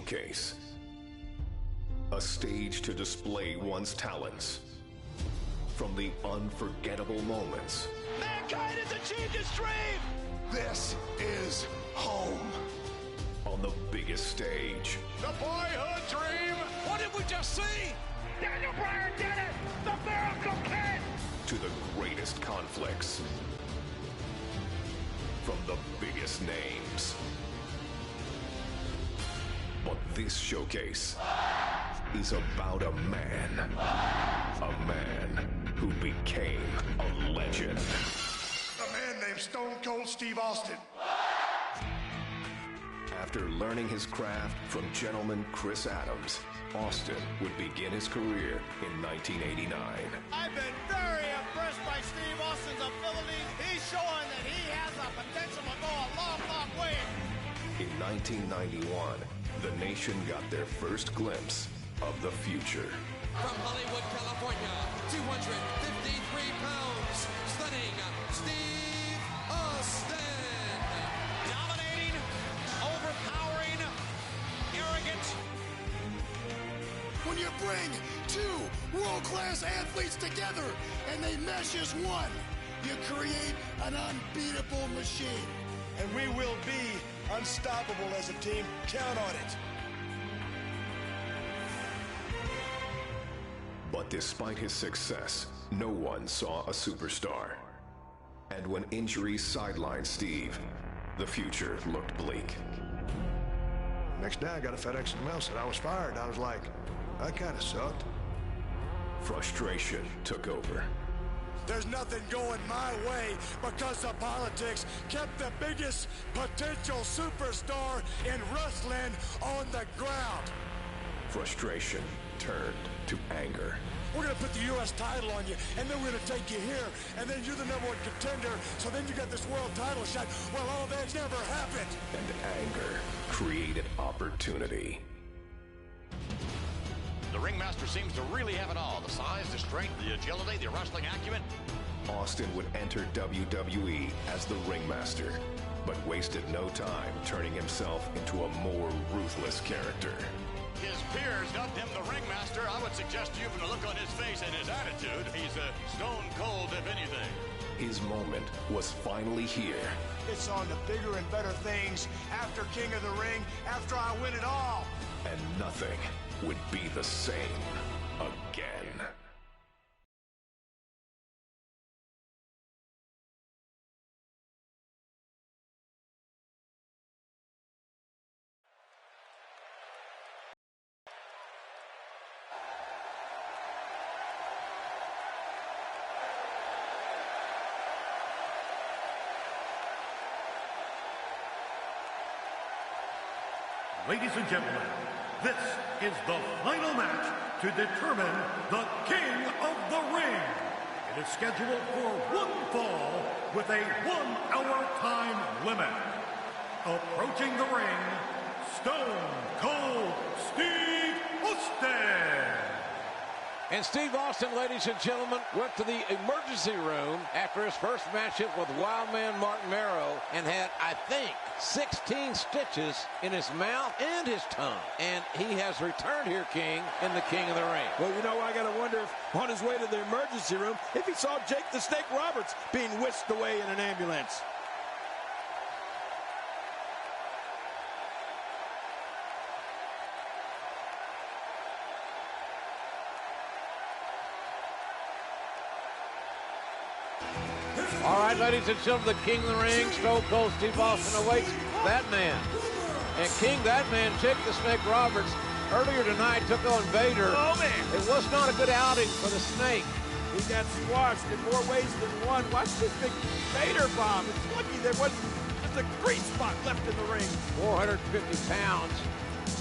showcase. A stage to display one's talents. From the unforgettable moments. Mankind has achieved his dream! This is home. On the biggest stage. The boyhood dream! What did we just see? Daniel Bryan did it! The Miracle Kid! To the greatest conflicts. From the biggest names. But this showcase is about a man. A man who became a legend. A man named Stone Cold Steve Austin. After learning his craft from gentleman Chris Adams, Austin would begin his career in 1989. I've been very impressed by Steve Austin's abilities. He's showing that he has the potential to go a long, long way. In 1991, the nation got their first glimpse of the future. From Hollywood, California, 253 pounds, stunning Steve Austin. Dominating, overpowering, arrogant. When you bring two world-class athletes together and they mesh as one, you create an unbeatable machine. And we will be unstoppable as a team. Count on it. But despite his success, no one saw a superstar. And when injuries sidelined Steve, the future looked bleak. Next day, I got a FedEx in the mail, said I was fired. I was like, that kind of sucked. Frustration took over. There's nothing going my way because the politics kept the biggest potential superstar in wrestling on the ground. Frustration turned to anger. We're going to put the U.S. title on you, and then we're going to take you here, and then you're the #1 contender, so then you got this world title shot. Well, all that never happened. And anger created opportunity. The ringmaster seems to really have it all. The size, the strength, the agility, the wrestling acumen. Austin would enter WWE as the ringmaster, but wasted no time turning himself into a more ruthless character. His peers dubbed him the ringmaster. I would suggest to you from the look on his face and his attitude, he's a stone cold if anything. His moment was finally here. It's on to bigger and better things after King of the Ring, after I win it all. And nothing would be the same again. Ladies and gentlemen, this is the final match to determine the King of the Ring. It is scheduled for one fall with a 1-hour time limit. Approaching the ring, Stone Cold Steve Austin. And Steve Austin, ladies and gentlemen, went to the emergency room after his first matchup with Wildman Mark Marrow and had, I think, 16 stitches in his mouth and his tongue. And he has returned here, King, in the King of the Ring. Well, you know, I got to wonder if on his way to the emergency room, if he saw Jake the Snake Roberts being whisked away in an ambulance. All right, ladies and gentlemen, the King of the Ring, Stone Cold Steve Austin awaits that man. And King, that man, Jake the Snake Roberts, earlier tonight took on Vader. Oh, man. It was not a good outing for the Snake. He got squashed in more ways than one. Watch this big Vader bomb. It's lucky there wasn't just a great spot left in the ring. 450 pounds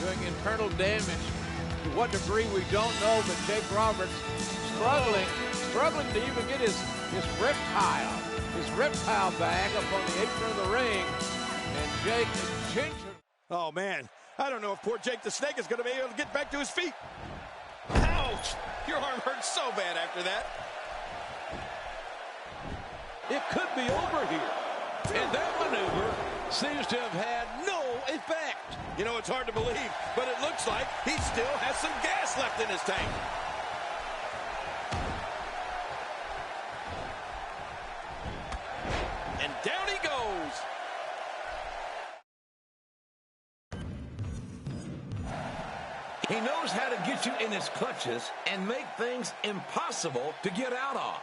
doing internal damage. To what degree, we don't know, but Jake Roberts struggling to even get his reptile bag up on the apron of the ring. And Jake is ginger. Oh, man. I don't know if poor Jake the Snake is going to be able to get back to his feet. Ouch! Your arm hurts so bad after that. It could be over here. And that maneuver seems to have had no effect. You know, it's hard to believe, but it looks like he still has some gas left in his tank. And down he goes. He knows how to get you in his clutches and make things impossible to get out of.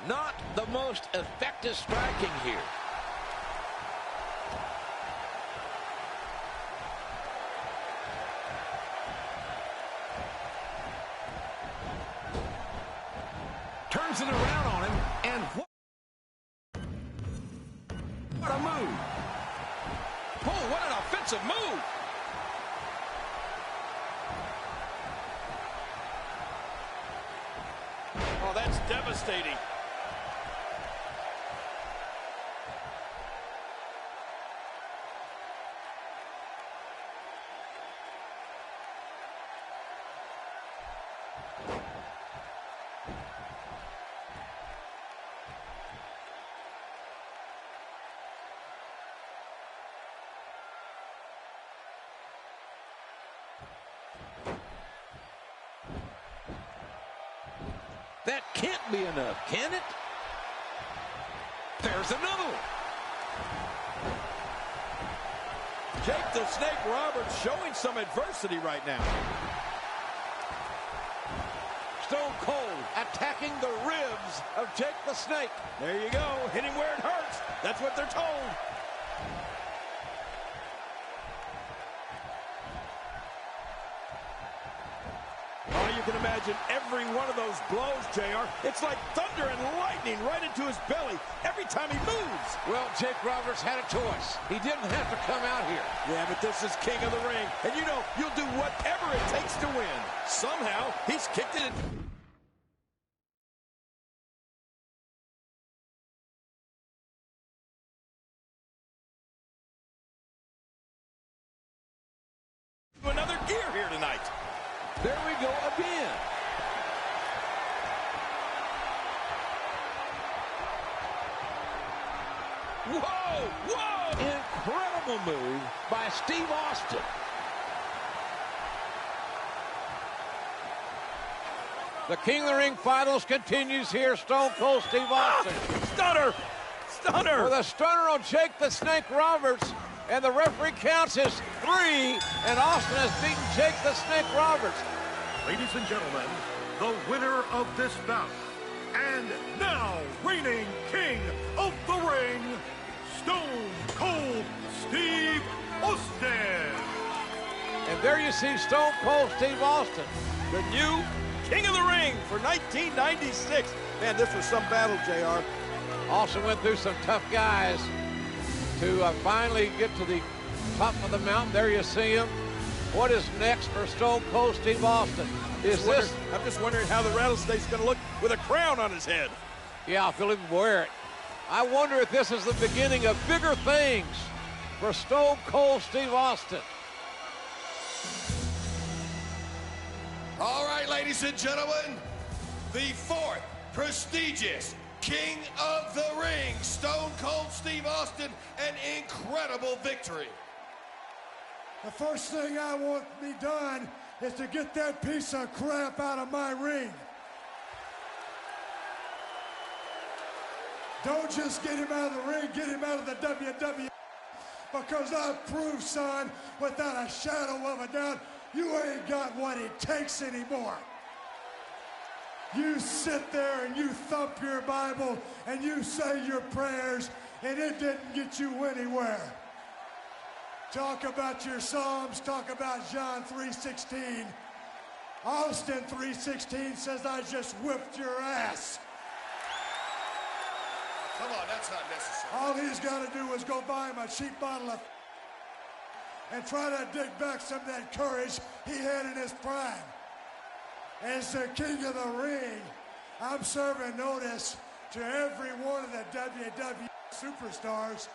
Not the most effective striking here. Turns it around on him, and what a move. Oh, what an offensive move. Oh, that's devastating. That can't be enough, can it? There's another one. Jake the Snake Roberts showing some adversity right now. Stone Cold attacking the ribs of Jake the Snake. There you go. Hit him where it hurts. That's what they're told. Oh, you can imagine every one of those blows, JR. It's like thunder and lightning right into his belly every time he moves. Well, Jake Roberts had a choice. He didn't have to come out here. Yeah, but this is King of the Ring. And you know, you'll do whatever it takes to win. Somehow, he's kicked it in. Another gear here tonight. There we go again. Whoa, whoa! Incredible move by Steve Austin. The King of the Ring finals continues here. Stone Cold Steve Austin. Stunner! Stunner! With a stunner on Jake the Snake Roberts. And the referee counts as 3, and Austin has beaten Jake the Snake Roberts. Ladies and gentlemen, the winner of this bout, and now reigning King of the Ring, Stone Cold Steve Austin. And there you see Stone Cold Steve Austin. The new King of the Ring for 1996. Man, this was some battle, JR. Austin went through some tough guys to finally get to the top of the mountain. There you see him. What is next for Stone Cold Steve Austin? I'm just wondering how the rattlesnake's going to look with a crown on his head. Yeah, if he'll even wear it. I wonder if this is the beginning of bigger things for Stone Cold Steve Austin. All right, ladies and gentlemen, the 4th prestigious King of the Ring, Stone Cold Steve Austin, an incredible victory. The first thing I want to be done is to get that piece of crap out of my ring. Don't just get him out of the ring, get him out of the WWE. Because I've proved, son, without a shadow of a doubt, you ain't got what it takes anymore. You sit there and you thump your Bible and you say your prayers, and it didn't get you anywhere. Talk about your Psalms, talk about John 3:16. Austin 3:16 says I just whipped your ass. Come on, that's not necessary. All he's got to do is go buy him a cheap bottle of and try to dig back some of that courage he had in his prime. As the King of the Ring, I'm serving notice to every one of the WWE superstars.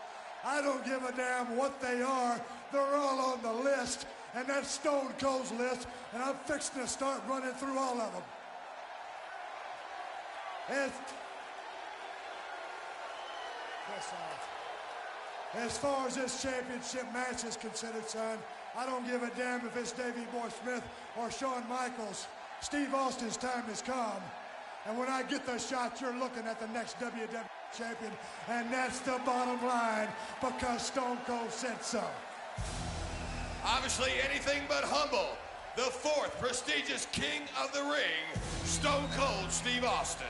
I don't give a damn what they are. They're all on the list, and that's Stone Cold's list, and I'm fixing to start running through all of them. As far as this championship match is considered, son, I don't give a damn if it's Davey Boy Smith or Shawn Michaels. Steve Austin's time has come. And when I get the shot, you're looking at the next WWE champion. And that's the bottom line, because Stone Cold said so. Obviously anything but humble. The fourth prestigious King of the Ring, Stone Cold Steve Austin.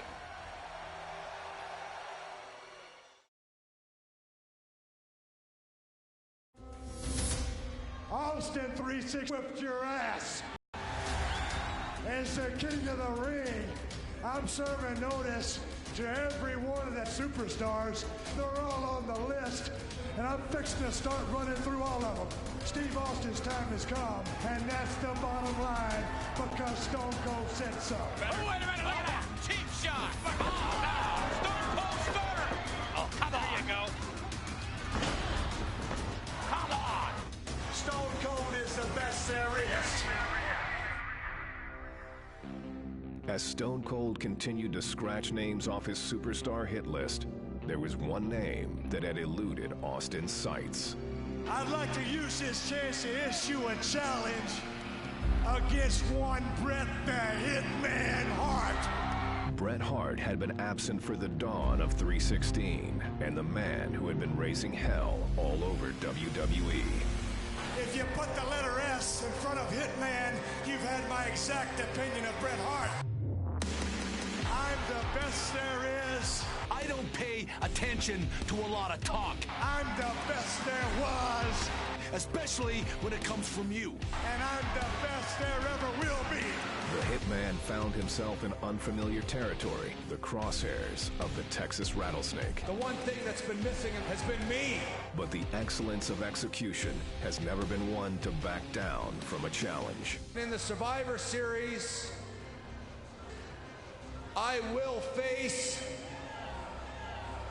Austin 3-6 whipped your ass. As the King of the Ring, I'm serving notice to every one of the superstars. They're all on the list, and I'm fixing to start running through all of them. Steve Austin's time has come, and that's the bottom line, because Stone Cold said so. Oh, wait a minute, look at that. Cheap shot. Oh, no. Stone Cold Stunner. Oh, come on. There you go. Come on. Stone Cold is the best there is. As Stone Cold continued to scratch names off his superstar hit list, there was one name that had eluded Austin's sights. I'd like to use this chance to issue a challenge against one Bret the Hitman Hart. Bret Hart had been absent for the dawn of 316, and the man who had been raising hell all over WWE. If you put the letter S in front of Hitman, you've had my exact opinion of Bret Hart. I'm the best there is. I don't pay attention to a lot of talk. I'm the best there was. Especially when it comes from you. And I'm the best there ever will be. The Hitman found himself in unfamiliar territory, the crosshairs of the Texas Rattlesnake. The one thing that's been missing has been me. But the excellence of execution has never been one to back down from a challenge. In the Survivor Series, I will face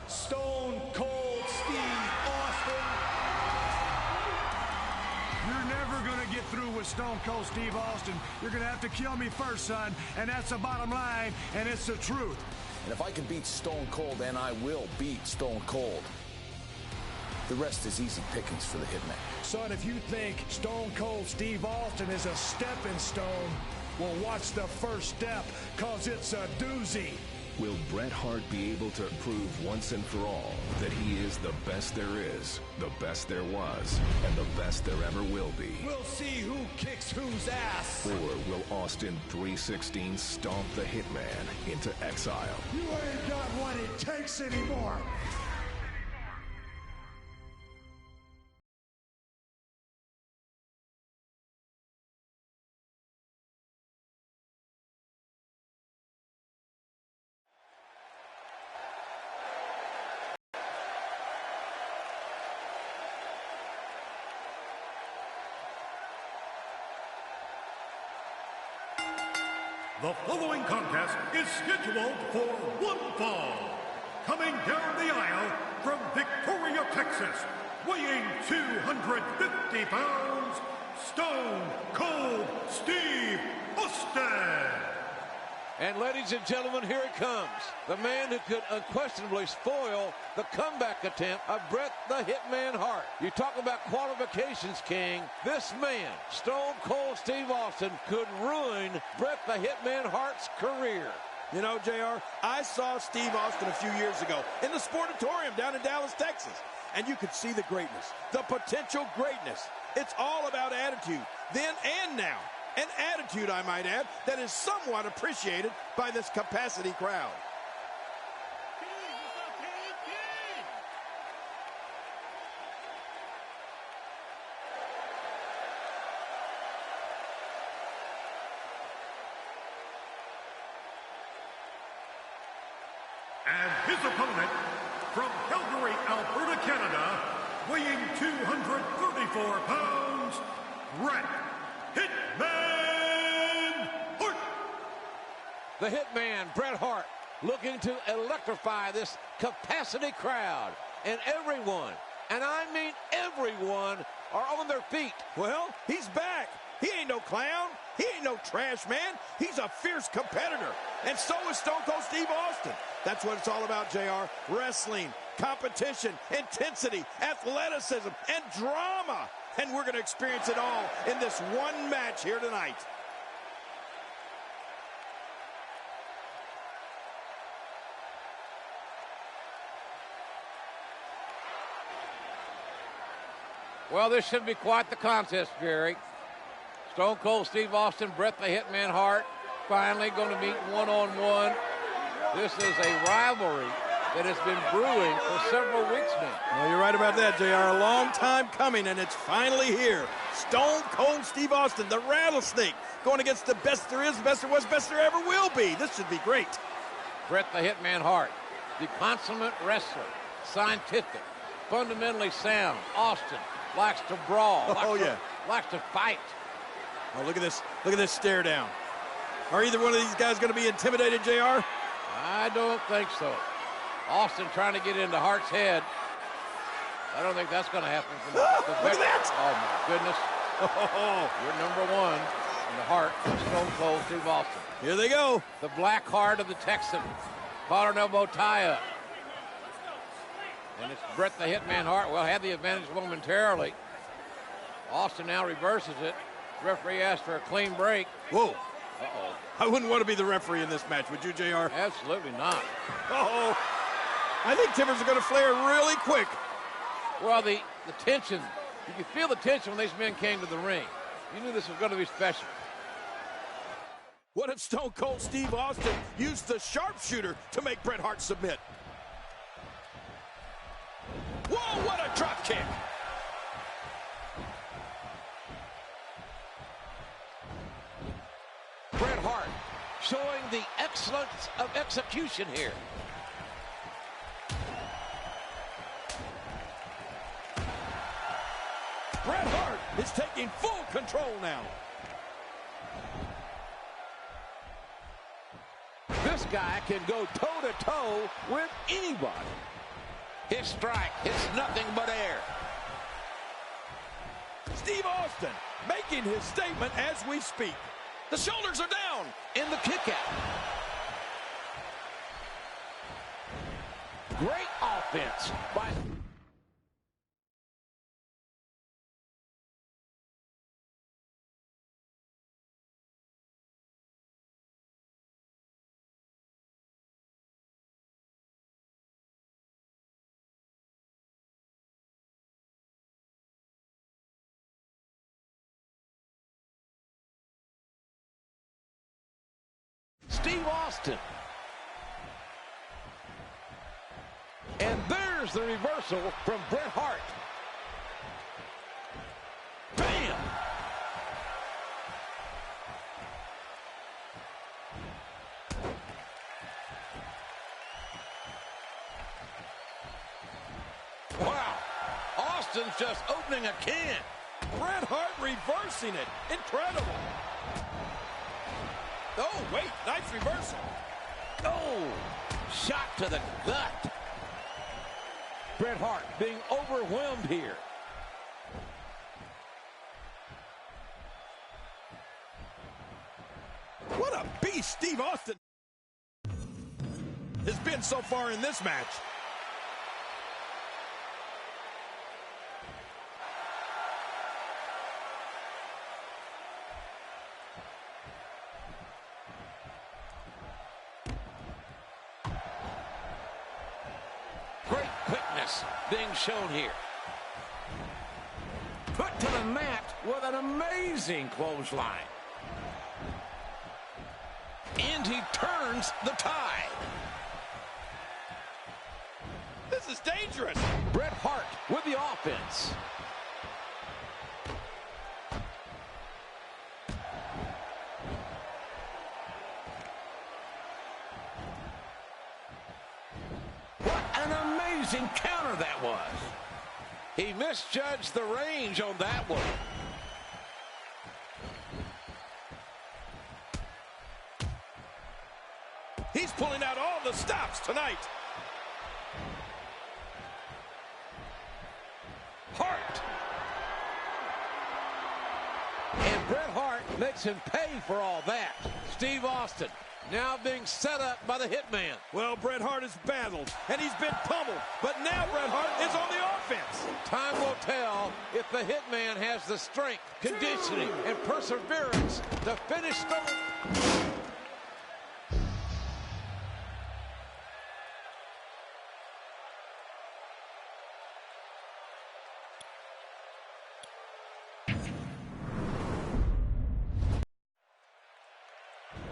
Stone Cold Steve Austin. You're never going to get through with Stone Cold Steve Austin. You're going to have to kill me first, son. And that's the bottom line, and it's the truth. And if I can beat Stone Cold, then I will beat Stone Cold. The rest is easy pickings for the Hitman. Son, if you think Stone Cold Steve Austin is a stepping stone, well, watch the first step, because it's a doozy. Will Bret Hart be able to prove once and for all that he is the best there is, the best there was, and the best there ever will be? We'll see who kicks whose ass. Or will Austin 316 stomp the Hitman into exile? You ain't got what it takes anymore. The following contest is scheduled for one fall. Coming down the aisle from Victoria, Texas, weighing 250 pounds, Stone Cold Steve Austin. And ladies and gentlemen, here it comes. The man who could unquestionably spoil the comeback attempt of Bret the Hitman Hart. You talk about qualifications, King. This man, Stone Cold Steve Austin, could ruin Bret the Hitman Hart's career. You know, JR, I saw Steve Austin a few years ago in the Sportatorium down in Dallas, Texas. And you could see the greatness, the potential greatness. It's all about attitude, then and now. An attitude, I might add, that is somewhat appreciated by this capacity crowd. And his opponent, from Calgary, Alberta, Canada, weighing 234 pounds, Bret Hitman Hart. The Hitman, Bret Hart, looking to electrify this capacity crowd. And everyone, and I mean everyone, are on their feet. Well, he's back. He ain't no clown. He ain't no trash man. He's a fierce competitor. And so is Stone Cold Steve Austin. That's what it's all about, JR. Wrestling. competition, intensity, athleticism, and drama. And we're going to experience it all in this one match here tonight. Well, this should be quite the contest, Jerry. Stone Cold Steve Austin, Bret the Hitman Hart, finally going to meet one-on-one. This is a rivalry that has been brewing for several weeks now. Well, you're right about that, JR. A long time coming, and it's finally here. Stone Cold Steve Austin, the Rattlesnake, going against the best there is, best there was, best there ever will be. This should be great. Bret the Hitman Hart, the consummate wrestler, scientific, fundamentally sound. Austin likes to brawl. Likes to fight. Oh, look at this. Look at this stare down. Are either one of these guys going to be intimidated, JR? I don't think so. Austin trying to get into Hart's head. I don't think that's going to happen. Look at that! Oh, my goodness. You're number one in the heart of Stone Cold Steve Austin. Here they go. The black heart of the Texan. Collar and elbow tie-up. And it's Bret the Hitman Hart. Well, had the advantage momentarily. Austin now reverses it. Referee asked for a clean break. Whoa. Uh-oh. I wouldn't want to be the referee in this match, would you, JR? Absolutely not. Uh-oh. I think timbers are going to flare really quick. Well, the tension, you could feel the tension when these men came to the ring. You knew this was going to be special. What if Stone Cold Steve Austin used the sharpshooter to make Bret Hart submit? Whoa, what a drop kick. Bret Hart showing the excellence of execution here. Bret Hart is taking full control now. This guy can go toe-to-toe with anybody. His strike hits nothing but air. Steve Austin making his statement as we speak. The shoulders are down in the kick out. Great offense by... Steve Austin. And there's the reversal from Bret Hart. Bam! Wow! Austin's just opening a can. Bret Hart reversing it. Incredible. Oh, wait, nice reversal. Oh, shot to the gut. Bret Hart being overwhelmed here. What a beast Steve Austin has been so far in this match. Being shown here. Put to the mat with an amazing clothesline. And he turns the tide. This is dangerous. Bret Hart with the offense. Counter that was. He misjudged the range on that one. He's pulling out all the stops tonight. Hart. And Bret Hart makes him pay for all that. Steve Austin Now being set up by the Hitman. Well, Bret Hart has battled, and he's been pummeled. But now Bret Hart is on the offense. Time will tell if the Hitman has the strength, conditioning, and perseverance to finish Stone.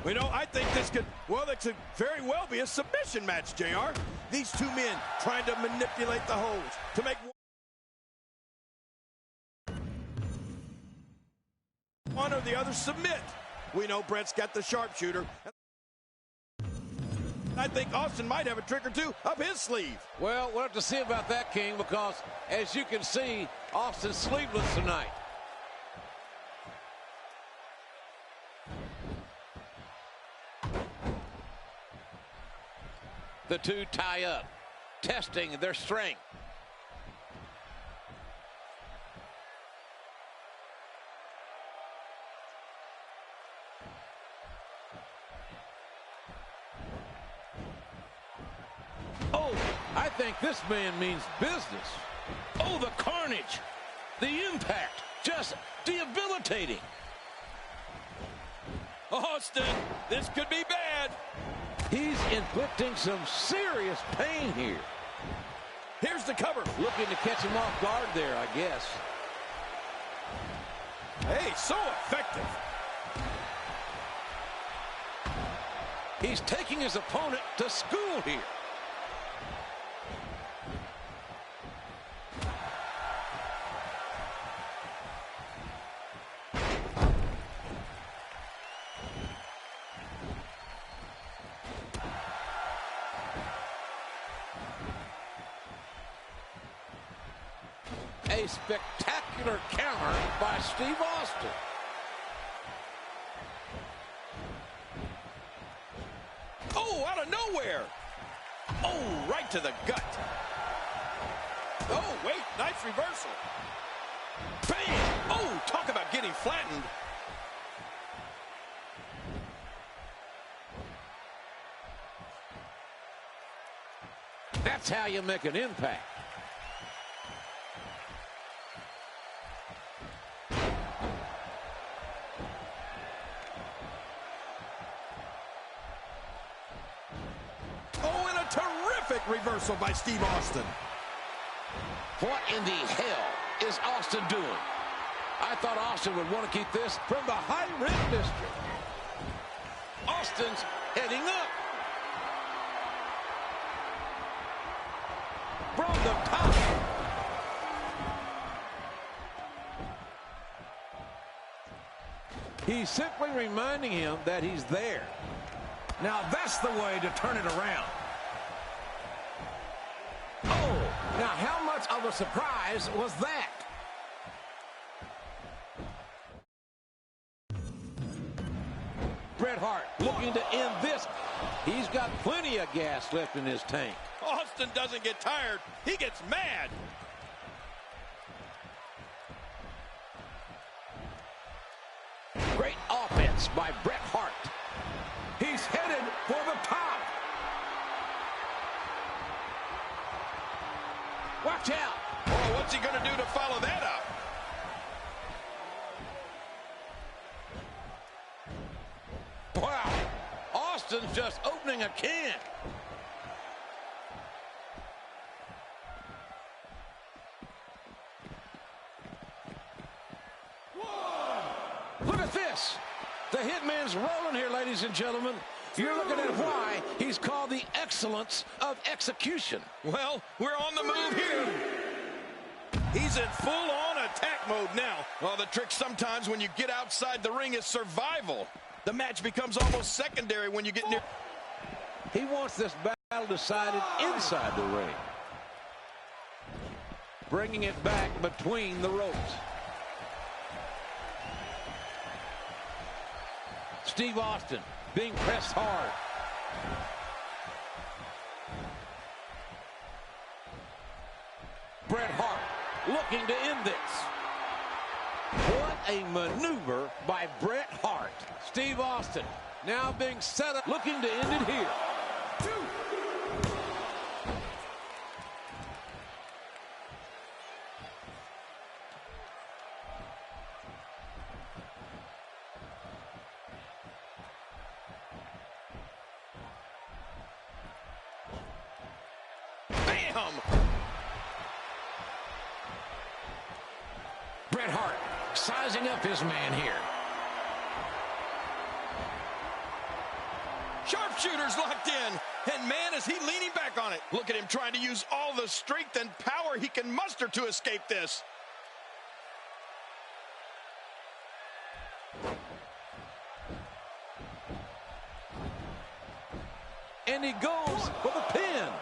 You know, I think this could very well be a submission match, JR. These two men trying to manipulate the holds to make one or the other submit. We know Bret's got the sharpshooter. I think Austin might have a trick or two up his sleeve. Well, we'll have to see about that, King, because as you can see, Austin's sleeveless tonight. The two tie up, testing their strength. Oh, I think this man means business. Oh, the carnage, the impact, just debilitating. Austin, this could be bad. He's inflicting some serious pain here. Here's the cover. Looking to catch him off guard there, I guess. Hey, so effective. He's taking his opponent to school here. A spectacular counter by Steve Austin. Oh, out of nowhere. Oh, right to the gut. Oh, wait, nice reversal. Bam! Oh, talk about getting flattened. That's how you make an impact. Reversal by Steve Austin. What in the hell is Austin doing? I thought Austin would want to keep this from the high rim district. Austin's heading up. From the top. He's simply reminding him that he's there. Now that's the way to turn it around. Now, how much of a surprise was that? Bret Hart looking to end this. He's got plenty of gas left in his tank. Austin doesn't get tired. He gets mad. Great offense by Bret Hart. He's headed for the top. Watch out. Oh, what's he going to do to follow that up? Wow. Austin's just opening a can. Whoa. Look at this. The Hitman's rolling here, ladies and gentlemen. You're looking at why he's called the excellence of execution. Well, we're on the move here. He's in full-on attack mode now. Well, the trick sometimes when you get outside the ring is survival. The match becomes almost secondary when you get near. He wants this battle decided inside the ring. Bringing it back between the ropes. Steve Austin being pressed hard. Bret Hart looking to end this. What a maneuver by Bret Hart. Steve Austin Now being set up, looking to end it here. Bam! Bret Hart sizing up his man here. Sharpshooter's locked in. And man, is he leaning back on it. Look at him trying to use all the strength and power he can muster to escape this. And he goes for the pin.